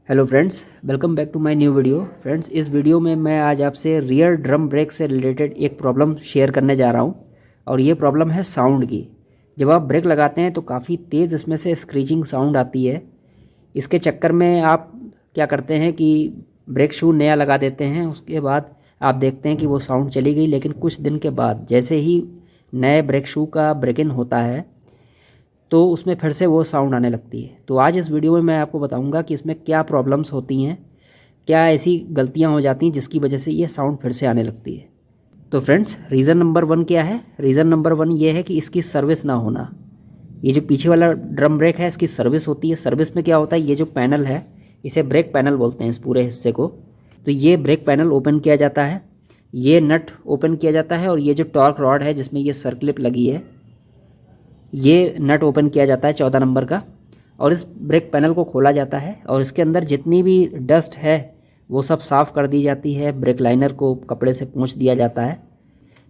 Hello friends, welcome back to my new video. Friends, इस video में मैं आज आपसे रियर ड्रम ब्रेक से रिलेटेड एक प्रॉब्लम शेयर करने जा रहा हूं और ये प्रॉब्लम है साउंड की। जब आप ब्रेक लगाते हैं तो काफ़ी तेज़ इसमें से स्क्रीचिंग साउंड आती है। इसके चक्कर में आप क्या करते हैं कि ब्रेक शू नया लगा देते हैं, उसके बाद आप देखते हैं कि वो साउंड चली गई, लेकिन कुछ दिन के बाद जैसे ही नए ब्रेक शू का ब्रेक इन होता है तो उसमें फिर से वो साउंड आने लगती है। तो आज इस वीडियो में मैं आपको बताऊंगा कि इसमें क्या प्रॉब्लम्स होती हैं, क्या ऐसी गलतियां हो जाती हैं जिसकी वजह से ये साउंड फिर से आने लगती है। तो फ्रेंड्स, रीज़न नंबर 1 क्या है? रीज़न नंबर 1 ये है कि इसकी सर्विस ना होना। ये जो पीछे वाला ड्रम ब्रेक है, इसकी सर्विस होती है। सर्विस में क्या होता है, ये जो पैनल है इसे ब्रेक पैनल बोलते हैं, इस पूरे हिस्से को। तो ये ब्रेक पैनल ओपन किया जाता है, ये नट ओपन किया जाता है और ये जो टॉर्क रॉड है जिसमें ये सर्कलिप लगी है, ये नट ओपन किया जाता है 14 नंबर का, और इस ब्रेक पैनल को खोला जाता है और इसके अंदर जितनी भी डस्ट है वो सब साफ़ कर दी जाती है। ब्रेक लाइनर को कपड़े से पोंछ दिया जाता है।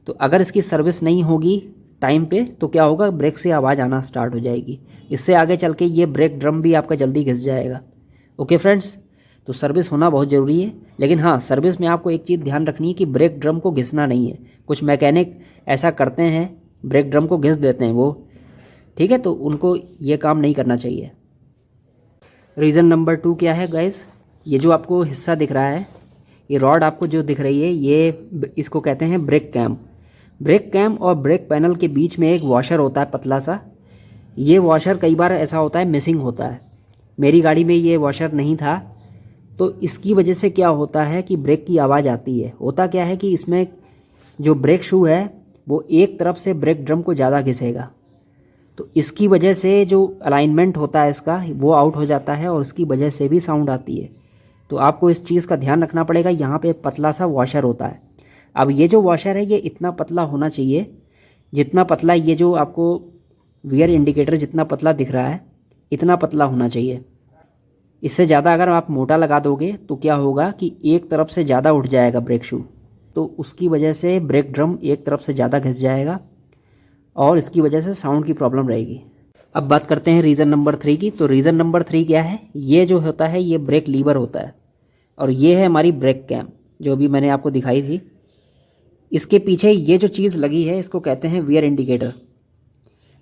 तो अगर इसकी सर्विस नहीं होगी टाइम पे तो क्या होगा, ब्रेक से आवाज़ आना स्टार्ट हो जाएगी। इससे आगे चल के ये ब्रेक ड्रम भी आपका जल्दी घिस जाएगा। ओके फ्रेंड्स, तो सर्विस होना बहुत ज़रूरी है। लेकिन हाँ, सर्विस में आपको एक चीज़ ध्यान रखनी है कि ब्रेक ड्रम को घिसना नहीं है। कुछ मैकेनिक ऐसा करते हैं, ब्रेक ड्रम को घिस देते हैं वो, ठीक है, तो उनको ये काम नहीं करना चाहिए। रीज़न नंबर 2 क्या है गाइस? ये जो आपको हिस्सा दिख रहा है, ये रॉड आपको जो दिख रही है, ये इसको कहते हैं ब्रेक कैम। ब्रेक कैम और ब्रेक पैनल के बीच में एक वॉशर होता है पतला सा। ये वॉशर कई बार ऐसा होता है मिसिंग होता है। मेरी गाड़ी में ये वॉशर नहीं था, तो इसकी वजह से क्या होता है कि ब्रेक की आवाज़ आती है। होता क्या है कि इसमें जो ब्रेक शू है वो एक तरफ से ब्रेक ड्रम को ज़्यादा घिसेगा, तो इसकी वजह से जो अलाइनमेंट होता है इसका वो आउट हो जाता है और उसकी वजह से भी साउंड आती है। तो आपको इस चीज़ का ध्यान रखना पड़ेगा। यहाँ पे पतला सा वॉशर होता है। अब ये जो वॉशर है ये इतना पतला होना चाहिए, जितना पतला ये जो आपको वियर इंडिकेटर जितना पतला दिख रहा है इतना पतला होना चाहिए। इससे ज़्यादा अगर आप मोटा लगा दोगे तो क्या होगा कि एक तरफ से ज़्यादा उठ जाएगा ब्रेक शू, तो उसकी वजह से ब्रेक ड्रम एक तरफ से ज़्यादा घिस जाएगा और इसकी वजह से साउंड की प्रॉब्लम रहेगी। अब बात करते हैं रीज़न नंबर 3 की। तो रीज़न नंबर 3 क्या है? ये जो होता है ये ब्रेक लीवर होता है और ये है हमारी ब्रेक कैम जो अभी मैंने आपको दिखाई थी। इसके पीछे ये जो चीज़ लगी है इसको कहते हैं वियर इंडिकेटर,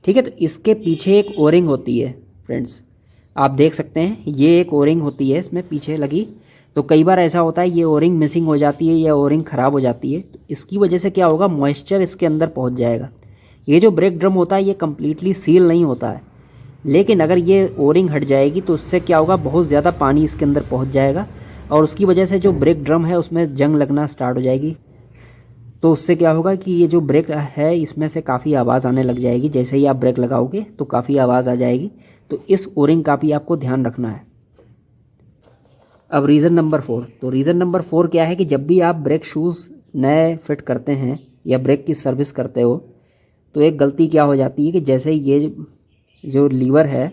ठीक है। तो इसके पीछे एक ओरिंग होती है फ्रेंड्स, आप देख सकते हैं ये एक ओरिंग होती है इसमें पीछे लगी। तो कई बार ऐसा होता है ये ओरिंग मिसिंग हो जाती है या ओरिंग ख़राब हो जाती है, तो इसकी वजह से क्या होगा, मॉइस्चर इसके अंदर पहुँच जाएगा। ये जो ब्रेक ड्रम होता है ये कम्प्लीटली सील नहीं होता है, लेकिन अगर ये ओरिंग हट जाएगी तो उससे क्या होगा, बहुत ज़्यादा पानी इसके अंदर पहुंच जाएगा और उसकी वजह से जो ब्रेक ड्रम है उसमें जंग लगना स्टार्ट हो जाएगी। तो उससे क्या होगा कि ये जो ब्रेक है इसमें से काफ़ी आवाज़ आने लग जाएगी। जैसे ही आप ब्रेक लगाओगे तो काफ़ी आवाज़ आ जाएगी। तो इस ओरिंग का भी आपको ध्यान रखना है। अब रीज़न नंबर 4। तो रीज़न नंबर 4 क्या है कि जब भी आप ब्रेक शूज़ नए फिट करते हैं या ब्रेक की सर्विस करते हो तो एक गलती क्या हो जाती है कि जैसे ये जो लीवर है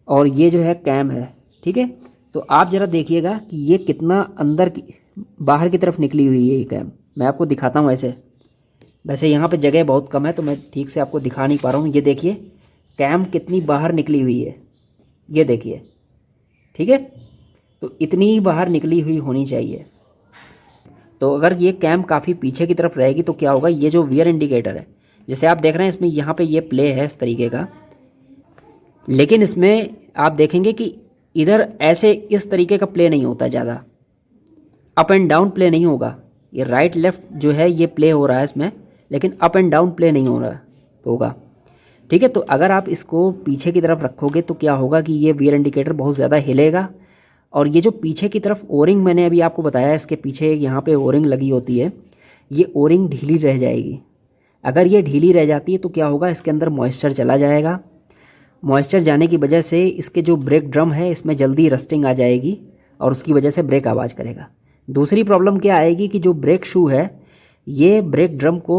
और ये जो है कैम है, ठीक है, तो आप ज़रा देखिएगा कि ये कितना अंदर की बाहर की तरफ निकली हुई है ये कैम। मैं आपको दिखाता हूँ। वैसे यहाँ पे जगह बहुत कम है तो मैं ठीक से आपको दिखा नहीं पा रहा हूँ। ये देखिए कैम कितनी बाहर निकली हुई है, ये देखिए, ठीक है। तो इतनी ही बाहर निकली हुई होनी चाहिए। तो अगर ये कैम काफ़ी पीछे की तरफ रहेगी तो क्या होगा, ये जो वियर इंडिकेटर है जैसे आप देख रहे हैं इसमें यहाँ पे ये प्ले है इस तरीके का, लेकिन इसमें आप देखेंगे कि इधर ऐसे इस तरीके का प्ले नहीं होता, ज़्यादा अप एंड डाउन प्ले नहीं होगा। ये राइट लेफ़्ट जो है ये प्ले हो रहा है इसमें, लेकिन अप एंड डाउन प्ले नहीं हो रहा होगा, ठीक है। तो अगर आप इसको पीछे की तरफ रखोगे तो क्या होगा कि ये वियर इंडिकेटर बहुत ज़्यादा हिलेगा और ये जो पीछे की तरफ ओरिंग मैंने अभी आपको बताया इसके पीछे यहाँ पे ओरिंग लगी होती है, ये ओरिंग ढीली रह जाएगी। अगर ये ढीली रह जाती है तो क्या होगा, इसके अंदर मॉइस्चर चला जाएगा। मॉइस्चर जाने की वजह से इसके जो ब्रेक ड्रम है इसमें जल्दी रस्टिंग आ जाएगी और उसकी वजह से ब्रेक आवाज़ करेगा। दूसरी प्रॉब्लम क्या आएगी कि जो ब्रेक शू है ये ब्रेक ड्रम को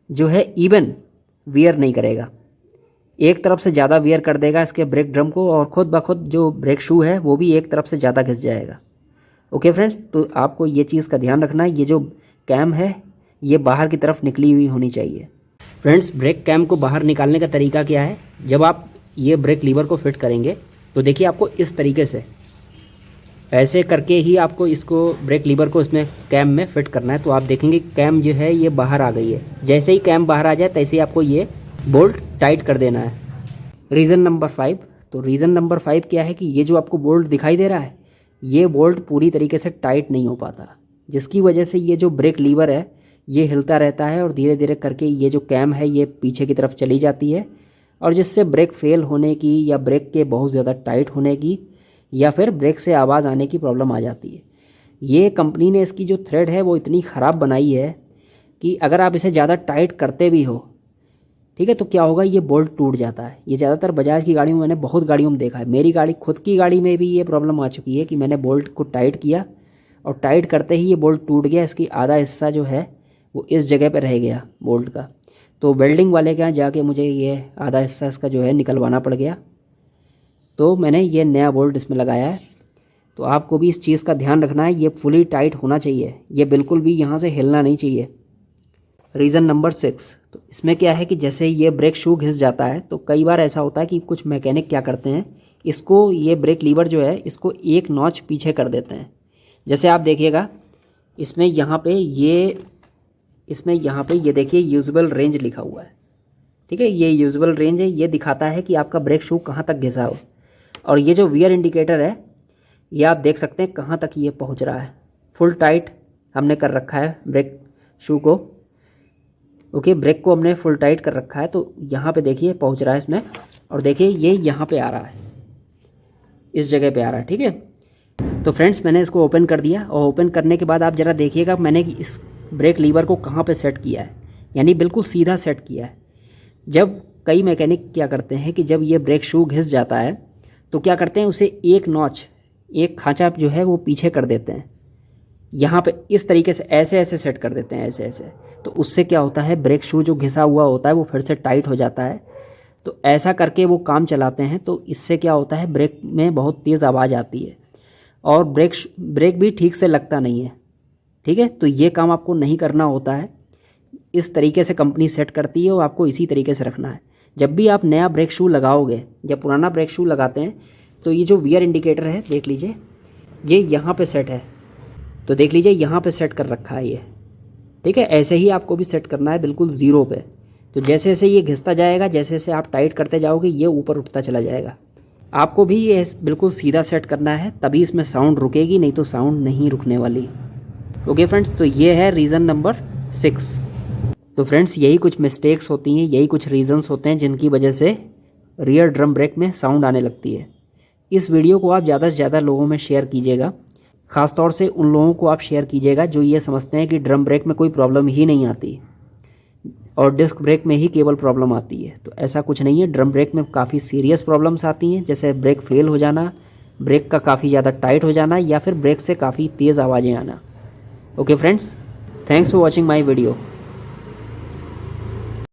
जो है इवन वियर नहीं करेगा, एक तरफ से ज़्यादा वियर कर देगा इसके ब्रेक ड्रम को और ख़ुद ब खुद जो ब्रेक शू है वो भी एक तरफ से ज़्यादा घिस जाएगा। ओके फ्रेंड्स, तो आपको ये चीज़ का ध्यान रखना है। ये जो कैम है ये बाहर की तरफ निकली हुई होनी चाहिए। फ्रेंड्स, ब्रेक कैम को बाहर निकालने का तरीका क्या है, जब आप ये ब्रेक लीवर को फिट करेंगे तो देखिए आपको इस तरीके से ऐसे करके ही आपको इसको ब्रेक लीवर को इसमें कैम में फिट करना है। तो आप देखेंगे कैम जो है ये बाहर आ गई है। जैसे ही कैम बाहर आ जाए तैसे ही आपको ये बोल्ट टाइट कर देना है। Reason number 5। तो रीज़न नंबर 5 क्या है कि ये जो आपको बोल्ट दिखाई दे रहा है, ये बोल्ट पूरी तरीके से टाइट नहीं हो पाता, जिसकी वजह से ये जो ब्रेक लीवर है ये हिलता रहता है और धीरे धीरे करके ये जो कैम है ये पीछे की तरफ चली जाती है, और जिससे ब्रेक फेल होने की या ब्रेक के बहुत ज़्यादा टाइट होने की या फिर ब्रेक से आवाज़ आने की प्रॉब्लम आ जाती है। ये कंपनी ने इसकी जो थ्रेड है वो इतनी ख़राब बनाई है कि अगर आप इसे ज़्यादा टाइट करते भी हो, ठीक है, तो क्या होगा, ये बोल्ट टूट जाता है। ये ज़्यादातर बजाज की गाड़ियों में मैंने बहुत गाड़ियों में देखा है। मेरी गाड़ी खुद की गाड़ी में भी ये प्रॉब्लम आ चुकी है कि मैंने बोल्ट को टाइट किया और टाइट करते ही ये बोल्ट टूट गया। इसकी आधा हिस्सा जो है वो इस जगह पर रह गया बोल्ट का। तो वेल्डिंग वाले के यहाँ जाके मुझे ये आधा हिस्सा इसका जो है निकलवाना पड़ गया। तो मैंने ये नया बोल्ट इसमें लगाया है। तो आपको भी इस चीज़ का ध्यान रखना है, ये फुली टाइट होना चाहिए, ये बिल्कुल भी यहाँ से हिलना नहीं चाहिए। Reason number 6। तो इसमें क्या है कि जैसे ये ब्रेक शू घिस जाता है तो कई बार ऐसा होता है कि कुछ मैकेनिक क्या करते हैं, इसको ये ब्रेक लीवर जो है इसको एक नॉच पीछे कर देते हैं। जैसे आप देखिएगा इसमें यहाँ पे ये देखिए यूजेबल रेंज लिखा हुआ है, ठीक है, ये यूजेबल रेंज है। ये दिखाता है कि आपका ब्रेक शू कहाँ तक घिसा हो। और ये जो वियर इंडिकेटर है ये आप देख सकते हैं कहाँ तक ये पहुँच रहा है। फुल टाइट हमने कर रखा है ब्रेक शू को, ओके, ब्रेक को हमने फुल टाइट कर रखा है। तो यहाँ पे देखिए पहुँच रहा है इसमें, और देखिए ये यहाँ पे आ रहा है, इस जगह पे आ रहा है, ठीक है। तो फ्रेंड्स मैंने इसको ओपन कर दिया, और ओपन करने के बाद आप ज़रा देखिएगा मैंने इस ब्रेक लीवर को कहाँ पे सेट किया है, यानी बिल्कुल सीधा सेट किया है। जब कई मैकेनिक क्या करते हैं कि जब ये ब्रेक शू घिस जाता है तो क्या करते हैं, उसे एक नॉच, एक खांचा जो है वो पीछे कर देते हैं, यहाँ पे इस तरीके से ऐसे ऐसे सेट कर देते हैं, ऐसे ऐसे। तो उससे क्या होता है, ब्रेक शू जो घिसा हुआ होता है वो फिर से टाइट हो जाता है। तो ऐसा करके वो काम चलाते हैं। तो इससे क्या होता है, ब्रेक में बहुत तेज़ आवाज़ आती है और ब्रेक भी ठीक से लगता नहीं है, ठीक है। तो ये काम आपको नहीं करना होता है। इस तरीके से कंपनी सेट करती है और आपको इसी तरीके से रखना है। जब भी आप नया ब्रेक शू लगाओगे या पुराना ब्रेक शू लगाते हैं तो ये जो वियर इंडिकेटर है देख लीजिए, ये यहाँ पे सेट है। तो देख लीजिए यहाँ पे सेट कर रखा है ये, ठीक है। ऐसे ही आपको भी सेट करना है बिल्कुल ज़ीरो पे। तो जैसे जैसे ये घिसता जाएगा, जैसे जैसे आप टाइट करते जाओगे ये ऊपर उठता चला जाएगा। आपको भी ये बिल्कुल सीधा सेट करना है, तभी इसमें साउंड रुकेगी, नहीं तो साउंड नहीं रुकने वाली। ओके फ्रेंड्स, तो ये है रीज़न नंबर 6। तो फ्रेंड्स यही कुछ मिस्टेक्स होती हैं, यही कुछ रीज़न्स होते हैं जिनकी वजह से रियर ड्रम ब्रेक में साउंड आने लगती है। इस वीडियो को आप ज़्यादा से ज़्यादा लोगों में शेयर कीजिएगा, ख़ासतौर से उन लोगों को आप शेयर कीजिएगा जो ये समझते हैं कि ड्रम ब्रेक में कोई प्रॉब्लम ही नहीं आती और डिस्क ब्रेक में ही केवल प्रॉब्लम आती है। तो ऐसा कुछ नहीं है, ड्रम ब्रेक में काफ़ी सीरियस प्रॉब्लम्स आती हैं, जैसे ब्रेक फेल हो जाना, ब्रेक का काफ़ी ज़्यादा टाइट हो जाना, या फिर ब्रेक से काफ़ी तेज़ आवाज़ें आना। Okay friends, thanks for watching my video.